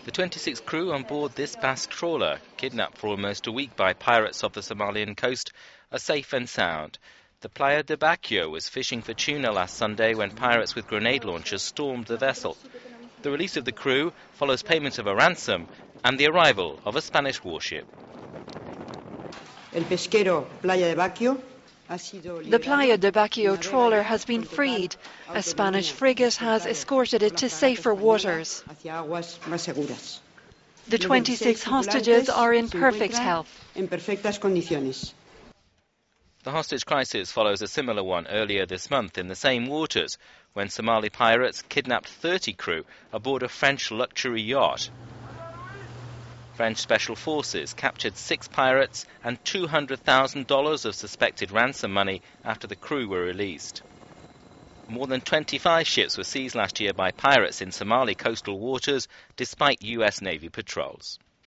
The 26 crew on board this Basque trawler, kidnapped for almost a week by pirates off the Somalian coast, are safe and sound. The Playa de Baquio was fishing for tuna last Sunday when pirates with grenade launchers stormed the vessel. The release of the crew follows payment of a ransom and the arrival of a Spanish warship. The Playa de Baquio trawler has been freed. A Spanish frigate has escorted it to safer waters. The 26 hostages are in perfect health. The hostage crisis follows a similar one earlier this month in the same waters, when Somali pirates kidnapped 30 crew aboard a French luxury yacht. French special forces captured 6 pirates and $200,000 of suspected ransom money after the crew were released. More than 25 ships were seized last year by pirates in Somali coastal waters, despite US Navy patrols.